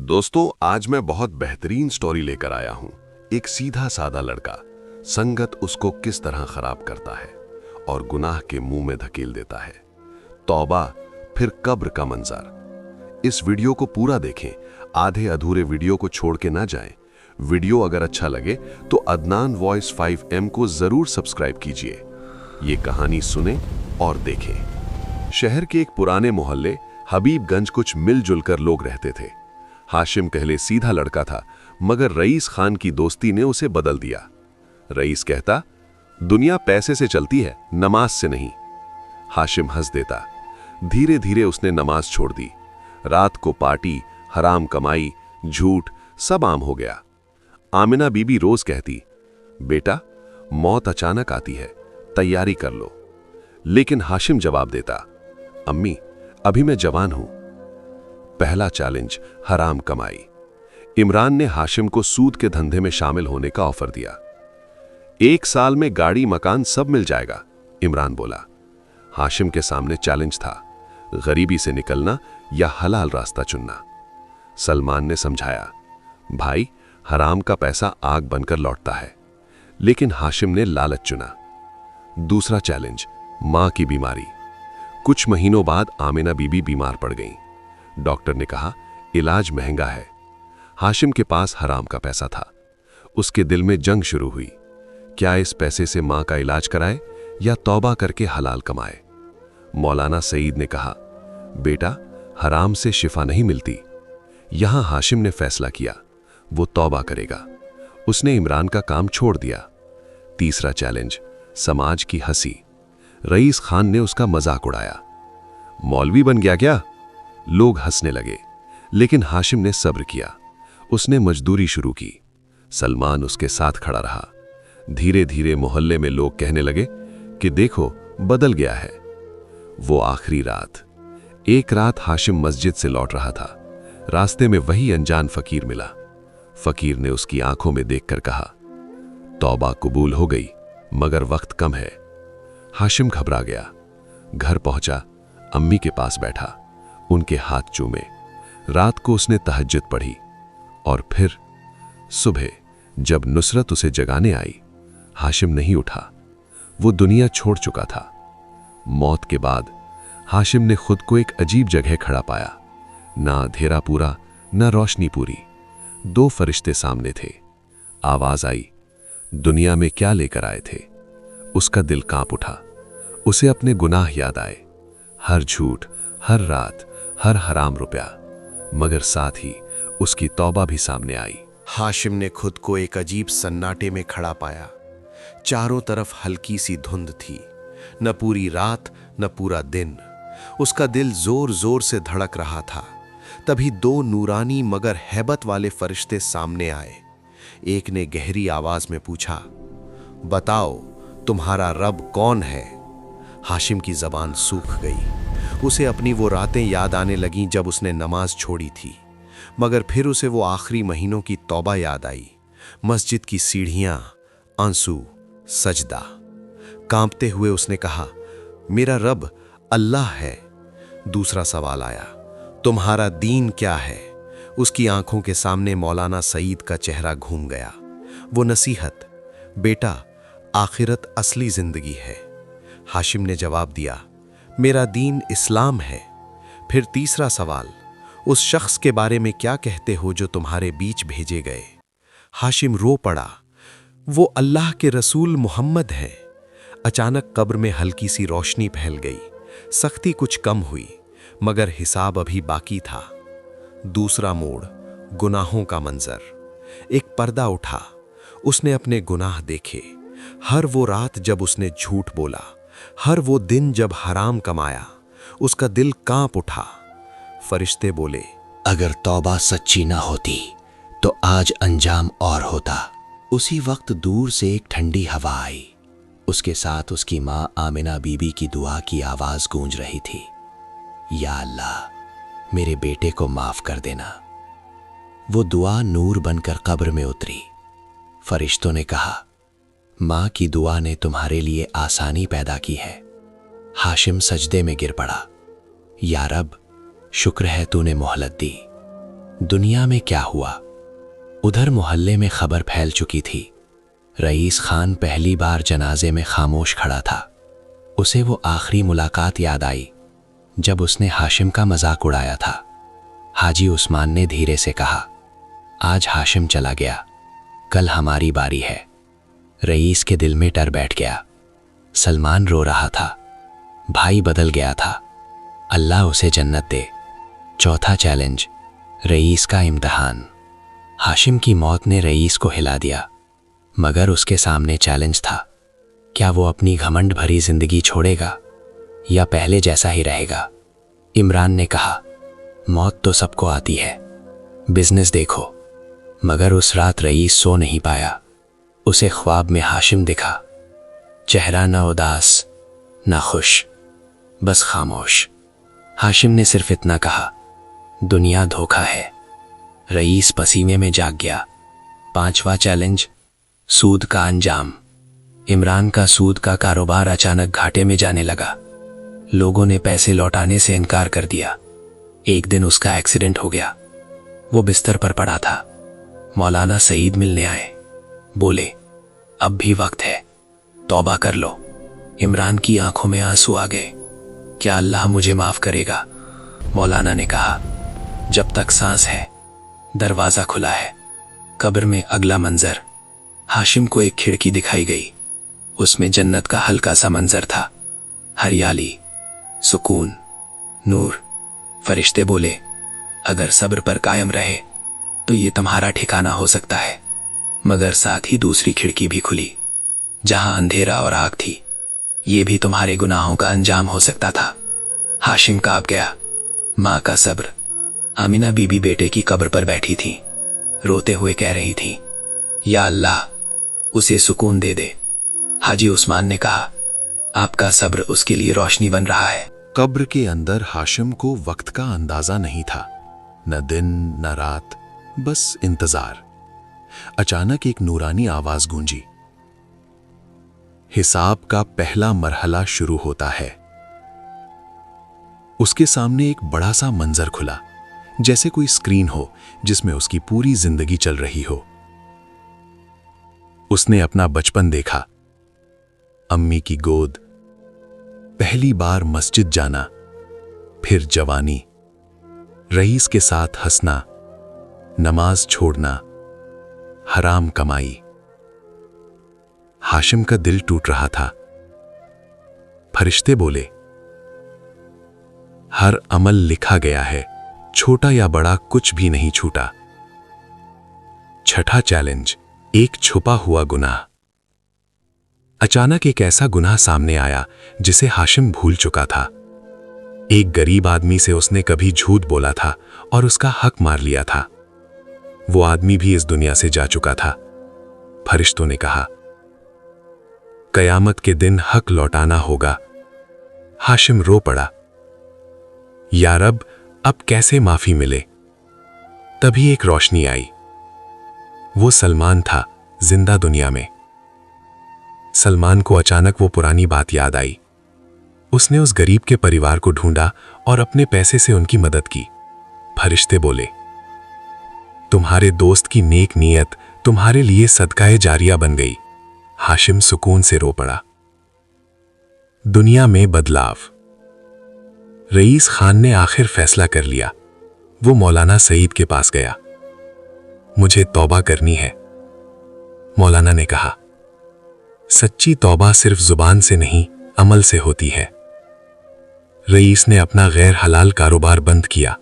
दोस्तों, आज मैं बहुत बेहतरीन स्टोरी लेकर आया हूं। एक सीधा सादा लड़का, संगत उसको किस तरह खराब करता है और गुनाह के मुंह में धकेल देता है। तौबा, फिर कब्र का मंजर। इस वीडियो को पूरा देखें, आधे अधूरे वीडियो को छोड़ के ना जाएं। वीडियो अगर अच्छा लगे तो अदनान वॉइस 5M को जरूर सब्सक्राइब कीजिए। ये कहानी सुने और देखें। शहर के एक पुराने मोहल्ले हबीबगंज कुछ मिलजुल कर लोग रहते थे। हाशिम कहले सीधा लड़का था, मगर रईस खान की दोस्ती ने उसे बदल दिया। रईस कहता, दुनिया पैसे से चलती है, नमाज से नहीं। हाशिम हंस देता। धीरे धीरे उसने नमाज छोड़ दी। रात को पार्टी, हराम कमाई, झूठ सब आम हो गया। आमिना बीबी रोज कहती, बेटा मौत अचानक आती है, तैयारी कर लो। लेकिन हाशिम जवाब देता, अम्मी अभी मैं जवान हूं। पहला चैलेंज, हराम कमाई। इमरान ने हाशिम को सूद के धंधे में शामिल होने का ऑफर दिया। 1 साल में गाड़ी मकान सब मिल जाएगा, इमरान बोला। हाशिम के सामने चैलेंज था, गरीबी से निकलना या हलाल रास्ता चुनना। सलमान ने समझाया, भाई हराम का पैसा आग बनकर लौटता है। लेकिन हाशिम ने लालच चुना। दूसरा चैलेंज, मां की बीमारी। कुछ महीनों बाद आमिना बीबी बीमार पड़ गईं। डॉक्टर ने कहा, इलाज महंगा है। हाशिम के पास हराम का पैसा था। उसके दिल में जंग शुरू हुई। क्या इस पैसे से मां का इलाज कराए या तौबा करके हलाल कमाए? मौलाना सईद ने कहा, बेटा हराम से शिफा नहीं मिलती। यहां हाशिम ने फैसला किया, वो तौबा करेगा। उसने इमरान का काम छोड़ दिया। तीसरा चैलेंज, समाज की हंसी। रईस खान ने उसका मजाक उड़ाया, मौलवी बन गया क्या? लोग हंसने लगे, लेकिन हाशिम ने सब्र किया। उसने मजदूरी शुरू की। सलमान उसके साथ खड़ा रहा। धीरे धीरे मोहल्ले में लोग कहने लगे कि देखो बदल गया है। वो आखिरी रात, एक रात हाशिम मस्जिद से लौट रहा था। रास्ते में वही अनजान फकीर मिला। फकीर ने उसकी आंखों में देखकर कहा, तौबा कबूल हो गई, मगर वक्त कम है। हाशिम घबरा गया। घर पहुंचा, अम्मी के पास बैठा, उनके हाथ चूमे। रात को उसने तहज्जुद पढ़ी और फिर सुबह जब नुसरत उसे जगाने आई, हाशिम नहीं उठा। वो दुनिया छोड़ चुका था। मौत के बाद हाशिम ने खुद को एक अजीब जगह खड़ा पाया। ना अंधेरा पूरा, ना रोशनी पूरी। 2 फरिश्ते सामने थे। आवाज आई, दुनिया में क्या लेकर आए थे? उसका दिल कांप उठा। उसे अपने गुनाह याद आए, हर झूठ, हर रात, हर हराम रुपया। मगर साथ ही उसकी तौबा भी सामने आई। हाशिम ने खुद को एक अजीब सन्नाटे में खड़ा पाया। चारों तरफ हल्की सी धुंध थी, न पूरी रात न पूरा दिन। उसका दिल जोर जोर से धड़क रहा था। तभी 2 नूरानी मगर हैबत वाले फरिश्ते सामने आए। एक ने गहरी आवाज में पूछा, बताओ तुम्हारा रब कौन है? हाशिम की जबान सूख गई। उसे अपनी वो रातें याद आने लगीं जब उसने नमाज छोड़ी थी। मगर फिर उसे वो आखिरी महीनों की तौबा याद आई। मस्जिद की सीढ़ियां, आंसू, सजदा। कांपते हुए उसने कहा, मेरा रब अल्लाह है। दूसरा सवाल आया, तुम्हारा दीन क्या है? उसकी आंखों के सामने मौलाना सईद का चेहरा घूम गया। वो नसीहत, बेटा आखिरत असली जिंदगी है। हाशिम ने जवाब दिया, मेरा दीन इस्लाम है। फिर तीसरा सवाल, उस शख्स के बारे में क्या कहते हो जो तुम्हारे बीच भेजे गए? हाशिम रो पड़ा, वो अल्लाह के रसूल मोहम्मद हैं। अचानक कब्र में हल्की सी रोशनी फैल गई। सख्ती कुछ कम हुई, मगर हिसाब अभी बाकी था। दूसरा मोड़, गुनाहों का मंजर। एक पर्दा उठा। उसने अपने गुनाह देखे। हर वो रात जब उसने झूठ बोला, हर वो दिन जब हराम कमाया। उसका दिल कांप उठा। फरिश्ते बोले, अगर तौबा सच्ची ना होती तो आज अंजाम और होता। उसी वक्त दूर से एक ठंडी हवा आई। उसके साथ उसकी मां आमिना बीबी की दुआ की आवाज गूंज रही थी, या अल्लाह मेरे बेटे को माफ कर देना। वो दुआ नूर बनकर कब्र में उतरी। फरिश्तों ने कहा, मां की दुआ ने तुम्हारे लिए आसानी पैदा की है। हाशिम सजदे में गिर पड़ा, या रब शुक्र है तूने मोहलत दी। दुनिया में क्या हुआ। उधर मोहल्ले में खबर फैल चुकी थी। रईस खान पहली बार जनाजे में खामोश खड़ा था। उसे वो आखिरी मुलाकात याद आई जब उसने हाशिम का मजाक उड़ाया था। हाजी उस्मान ने धीरे से कहा, आज हाशिम चला गया, कल हमारी बारी है। रईस के दिल में डर बैठ गया। सलमान रो रहा था, भाई बदल गया था, अल्लाह उसे जन्नत दे। चौथा चैलेंज, रईस का इम्तिहान। हाशिम की मौत ने रईस को हिला दिया, मगर उसके सामने चैलेंज था। क्या वो अपनी घमंड भरी जिंदगी छोड़ेगा या पहले जैसा ही रहेगा। इमरान ने कहा, मौत तो सबको आती है, बिजनेस देखो। मगर उस रात रईस सो नहीं पाया। उसे ख्वाब में हाशिम दिखा, चेहरा न उदास न खुश, बस खामोश। हाशिम ने सिर्फ इतना कहा, दुनिया धोखा है। रईस पसीने में जाग गया। पांचवा चैलेंज, सूद का अंजाम। इमरान का सूद का कारोबार अचानक घाटे में जाने लगा। लोगों ने पैसे लौटाने से इनकार कर दिया। एक दिन उसका एक्सीडेंट हो गया। वो बिस्तर पर पड़ा था। मौलाना सईद मिलने आए। बोले, अब भी वक्त है, तौबा कर लो। इमरान की आंखों में आंसू आ गए। क्या अल्लाह मुझे माफ करेगा? मौलाना ने कहा, जब तक सांस है दरवाजा खुला है। कब्र में अगला मंजर। हाशिम को एक खिड़की दिखाई गई। उसमें जन्नत का हल्का सा मंजर था, हरियाली, सुकून, नूर। फरिश्ते बोले, अगर सब्र पर कायम रहे तो ये तुम्हारा ठिकाना हो सकता है। मगर साथ ही दूसरी खिड़की भी खुली, जहां अंधेरा और आग थी। ये भी तुम्हारे गुनाहों का अंजाम हो सकता था। हाशिम कांप गया। मां का सब्र। आमिना बीबी बेटे की कब्र पर बैठी थी, रोते हुए कह रही थी, या अल्लाह उसे सुकून दे दे। हाजी उस्मान ने कहा, आपका सब्र उसके लिए रोशनी बन रहा है। कब्र के अंदर हाशिम को वक्त का अंदाजा नहीं था, न दिन न रात, बस इंतजार। अचानक एक नूरानी आवाज गूंजी, हिसाब का पहला मरहला शुरू होता है। उसके सामने एक बड़ा सा मंजर खुला, जैसे कोई स्क्रीन हो जिसमें उसकी पूरी जिंदगी चल रही हो। उसने अपना बचपन देखा, अम्मी की गोद, पहली बार मस्जिद जाना, फिर जवानी, रईस के साथ हंसना, नमाज छोड़ना, हराम कमाई। हाशिम का दिल टूट रहा था। फरिश्ते बोले, हर अमल लिखा गया है, छोटा या बड़ा कुछ भी नहीं छूटा। छठा चैलेंज, एक छुपा हुआ गुनाह। अचानक एक ऐसा गुनाह सामने आया जिसे हाशिम भूल चुका था। एक गरीब आदमी से उसने कभी झूठ बोला था और उसका हक मार लिया था। वो आदमी भी इस दुनिया से जा चुका था। फरिश्तों ने कहा, कयामत के दिन हक लौटाना होगा। हाशिम रो पड़ा, या रब, अब कैसे माफी मिले। तभी एक रोशनी आई। वो सलमान था, जिंदा दुनिया में। सलमान को अचानक वो पुरानी बात याद आई। उसने उस गरीब के परिवार को ढूंढा और अपने पैसे से उनकी मदद की। फरिश्ते बोले, तुम्हारे दोस्त की नेक नीयत तुम्हारे लिए सदकाए जारिया बन गई। हाशिम सुकून से रो पड़ा। दुनिया में बदलाव। रईस खान ने आखिर फैसला कर लिया। वो मौलाना सईद के पास गया। मुझे तौबा करनी है। मौलाना ने कहा, सच्ची तौबा सिर्फ जुबान से नहीं, अमल से होती है। रईस ने अपना गैर हलाल कारोबार बंद किया,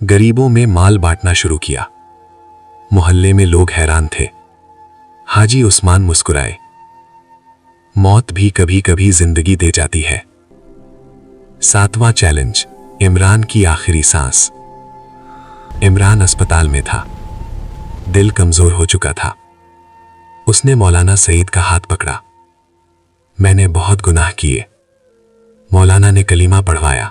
गरीबों में माल बांटना शुरू किया। मोहल्ले में लोग हैरान थे। हाजी उस्मान मुस्कुराए। मौत भी कभी कभी जिंदगी दे जाती है। सातवां चैलेंज, इमरान की आखिरी सांस। इमरान अस्पताल में था, दिल कमजोर हो चुका था। उसने मौलाना सईद का हाथ पकड़ा। मैंने बहुत गुनाह किए। मौलाना ने कलीमा पढ़वाया।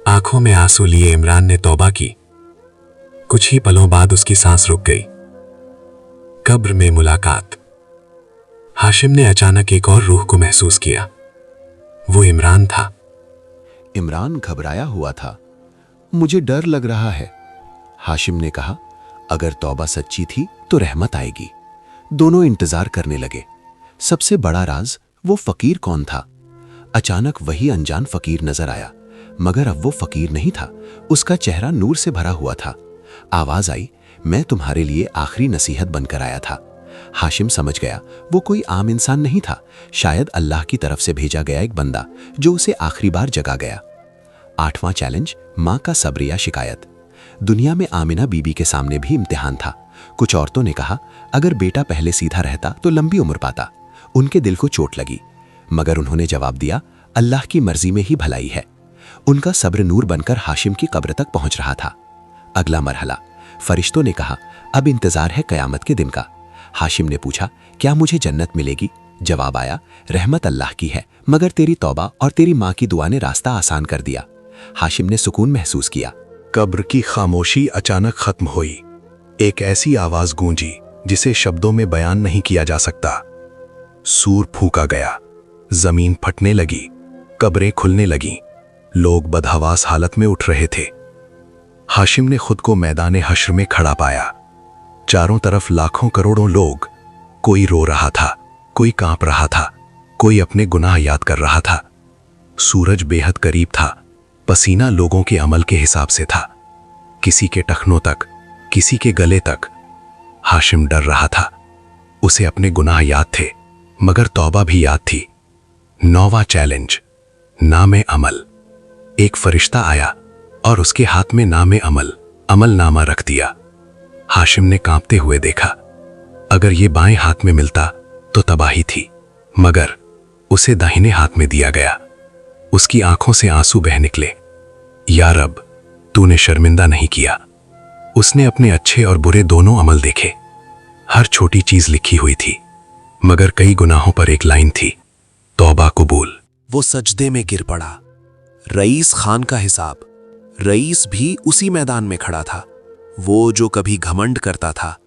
आंखों में आंसू लिए इमरान ने तौबा की। कुछ ही पलों बाद उसकी सांस रुक गई। कब्र में मुलाकात। हाशिम ने अचानक एक और रूह को महसूस किया। वो इमरान था। इमरान घबराया हुआ था। मुझे डर लग रहा है। हाशिम ने कहा, अगर तौबा सच्ची थी तो रहमत आएगी। दोनों इंतजार करने लगे। सबसे बड़ा राज, वो फकीर कौन था? अचानक वही अनजान फकीर नजर आया, मगर अब वो फकीर नहीं था, उसका चेहरा नूर से भरा हुआ था। आवाज आई, मैं तुम्हारे लिए आखिरी नसीहत बनकर आया था। हाशिम समझ गया वो कोई आम इंसान नहीं था, शायद अल्लाह की तरफ से भेजा गया एक बंदा जो उसे आखिरी बार जगा गया। 8वां चैलेंज, माँ का सब्र या शिकायत। दुनिया में आमिना बीबी के सामने भी इम्तिहान था। कुछ औरतों ने कहा, अगर बेटा पहले सीधा रहता तो लंबी उम्र पाता। उनके दिल को चोट लगी, मगर उन्होंने जवाब दिया, अल्लाह की मर्जी में ही भलाई है। उनका सब्र नूर बनकर हाशिम की कब्र तक पहुंच रहा था। अगला मरहला, फरिश्तों ने कहा, अब इंतजार है कयामत के दिन का। हाशिम ने पूछा, क्या मुझे जन्नत मिलेगी? जवाब आया, रहमत अल्लाह की है, मगर तेरी तौबा और तेरी माँ की दुआ ने रास्ता आसान कर दिया। हाशिम ने सुकून महसूस किया। कब्र की खामोशी अचानक खत्म हुई। एक ऐसी आवाज गूंजी जिसे शब्दों में बयान नहीं किया जा सकता। सूर फूंका गया, जमीन फटने लगी, कब्रें खुलने लगीं, लोग बदहवास हालत में उठ रहे थे। हाशिम ने खुद को मैदान हश्र में खड़ा पाया। चारों तरफ लाखों करोड़ों लोग, कोई रो रहा था, कोई कांप रहा था, कोई अपने गुनाह याद कर रहा था। सूरज बेहद करीब था, पसीना लोगों के अमल के हिसाब से था, किसी के टखनों तक, किसी के गले तक। हाशिम डर रहा था, उसे अपने गुनाह याद थे, मगर तौबा भी याद थी। 9वां चैलेंज, नामे अमल। एक फरिश्ता आया और उसके हाथ में नामे अमल नामा रख दिया। हाशिम ने कांपते हुए देखा, अगर ये बाएं हाथ में मिलता तो तबाही थी, मगर उसे दाहिने हाथ में दिया गया। उसकी आंखों से आंसू बह निकले। या रब, तूने शर्मिंदा नहीं किया। उसने अपने अच्छे और बुरे दोनों अमल देखे। हर छोटी चीज लिखी हुई थी, मगर कई गुनाहों पर एक लाइन थी, तौबा कबूल। वो सजदे में गिर पड़ा। रईस खान का हिसाब। रईस भी उसी मैदान में खड़ा था। वो जो कभी घमंड करता था,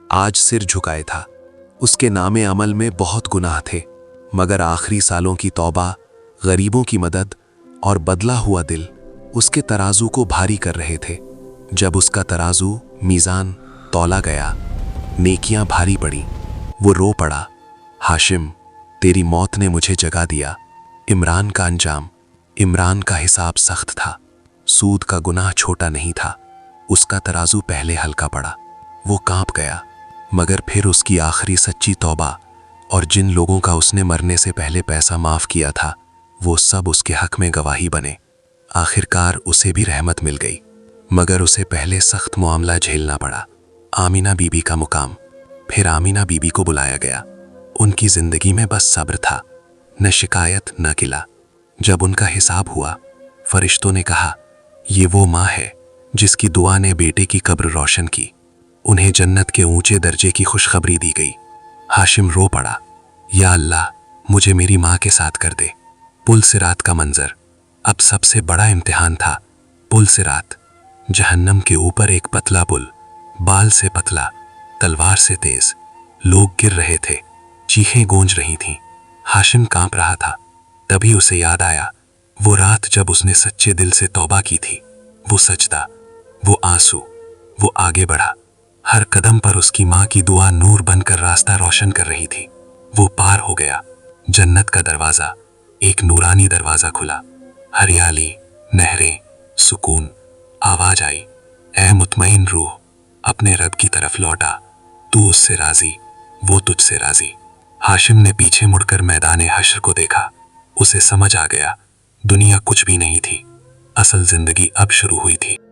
आज सिर झुकाए था। उसके नामे अमल में बहुत गुनाह थे, मगर आखिरी सालों की तौबा, गरीबों की मदद और बदला हुआ दिल उसके तराजू को भारी कर रहे थे। जब उसका तराजू मीज़ान तौला गया, नेकियां भारी पड़ी, वो रो पड़ा, हाशिम, तेरी मौत ने मुझे जगा दिया। इमरान का अंजाम। इमरान का हिसाब सख्त था। सूद का गुनाह छोटा नहीं था। उसका तराजू पहले हल्का पड़ा। वो कांप गया, मगर फिर उसकी आखिरी सच्ची तौबा और जिन लोगों का उसने मरने से पहले पैसा माफ किया था, वो सब उसके हक में गवाही बने। आखिरकार उसे भी रहमत मिल गई, मगर उसे पहले सख्त मामला झेलना पड़ा। आमिना बीबी का मुकाम। फिर आमिना बीबी को बुलाया गया। उनकी जिंदगी में बस सब्र था, न शिकायत न किला। जब उनका हिसाब हुआ, फरिश्तों ने कहा, ये वो माँ है जिसकी दुआ ने बेटे की कब्र रोशन की। उन्हें जन्नत के ऊंचे दर्जे की खुशखबरी दी गई। हाशिम रो पड़ा, या अल्लाह, मुझे मेरी माँ के साथ कर दे। पुल सिरात का मंजर। अब सबसे बड़ा इम्तिहान था। पुल सिरात, जहन्नम के ऊपर एक पतला पुल, बाल से पतला, तलवार से तेज। लोग गिर रहे थे, चीखें गूंज रही थीं। हाशिम कांप रहा था। तभी उसे याद आया, वो रात जब उसने सच्चे दिल से तौबा की थी। वो सजदा, वो आंसू, वो आगे बढ़ा। हर कदम पर उसकी माँ की दुआ नूर बनकर रास्ता रोशन कर रही थी। वो पार हो गया। जन्नत का दरवाजा, एक नूरानी दरवाजा खुला। हरियाली, नहरें, सुकून। आवाज आई, ऐ मुतमईन रूह, अपने रब की तरफ लौटा। तू उससे राजी, वो तुझसे राजी। हाशिम ने पीछे मुड़कर मैदान हश्र को देखा। उसे समझ आ गया, दुनिया कुछ भी नहीं थी, असल जिंदगी अब शुरू हुई थी।